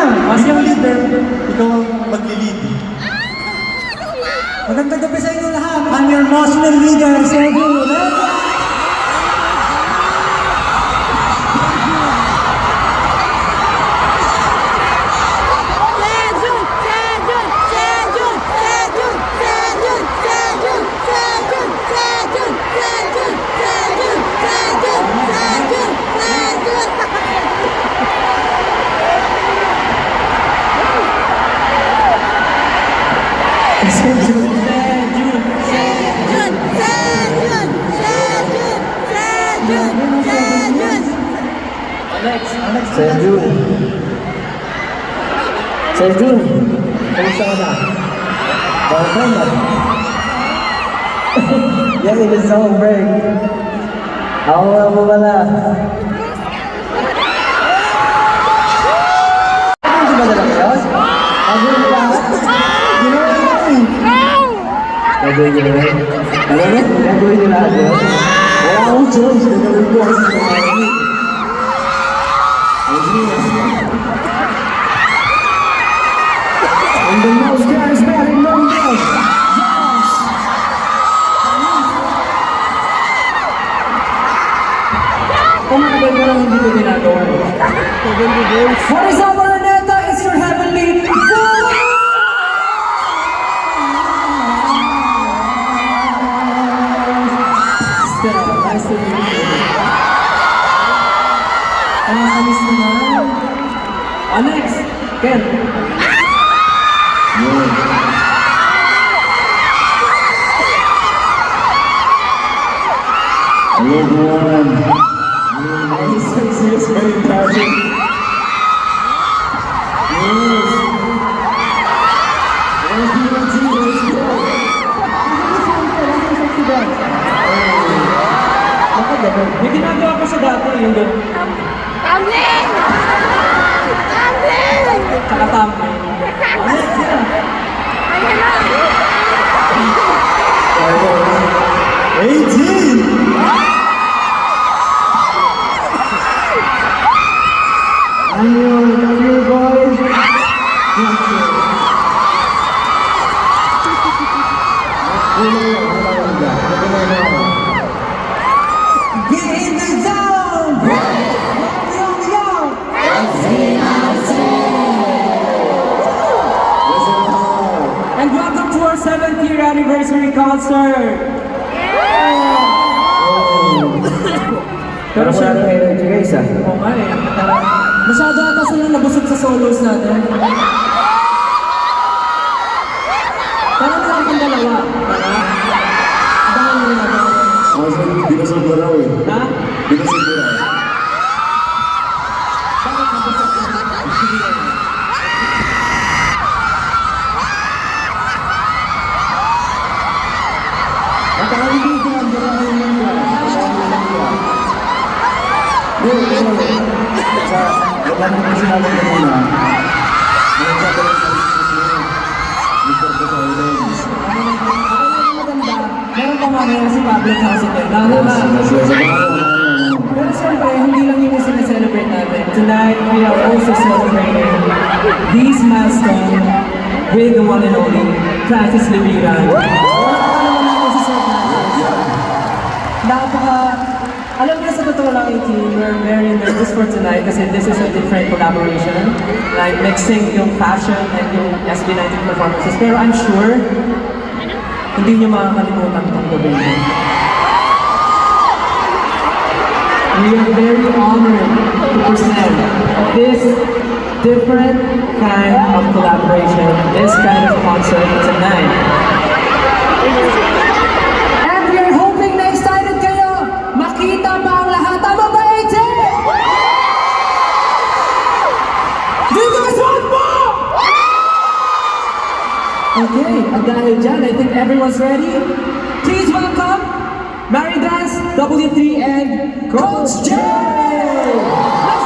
Mas yung leader, ikaw ang mag-lead. Magandang gabi sa inyo lahat. I'm your Muslim leader, Sergio. Serjun. Serjun, kamusta ka na? Okay na. Yan, in the song break. Ako nga mo pala. Hindi ba nalang yun? Gagawin mo lahat? Ginawa mo yun. Gagawin nyo lahat? Alam mo? Gagawin nyo lahat yun? Wala akong choice. Gagawin ko kasi gagawin. And the most charismatic member, Josh! Kung maganda lang hindi ko ginagawa. What is up, Araneta? It's your heavenly Father! Stella, nice to meet you. Alis naman. Alex, Ken. Hello everyone. This is very tragic. Yes. May ginagawa ko sa dati yung gano'n. Tumbling! Tumbling! Tsaka tumbling. Alex, yan. Ayan na! 18! I'm your boy. Get in the zone! Yo! And welcome to our 7th year anniversary concert! Pero siya ang energy guys ah. Oo nga eh. Masyado ata silang nabusog sa solos natin. Parang lang akong dalawa. Abangan mo na ba? Ako sa binasog mo raw eh. Ha? Binasog mo raw. Bakit nabusog ka? Nakakalimutan ko ang dalawa yung mga. Sa wala naman kasi namin kanina. Nagkakaroon sa Mr. Poseidon. Meron pa mamaya si Pablo at si Ken. Pero siyempre, hindi lang yun yung sineselebrate natin. Tonight, we are also celebrating these milestones with the one and only Francis Libiran. Alam niyo sa totoo lang, 18, we're very nervous for tonight kasi this is a different collaboration. Like mixing yung fashion and yung SB19 performances. Pero I'm sure, hindi niyo makakalimutan itong gabi. We are very honored to present this different kind of collaboration, this kind of concert tonight. And we are hoping na excited kayo makita pa ang lahat. Tama ba, 18? Do you guys want more? Okay, at dahil dyan, I think everyone's ready. Please welcome Mary Dance, W3, and Coach J! Let's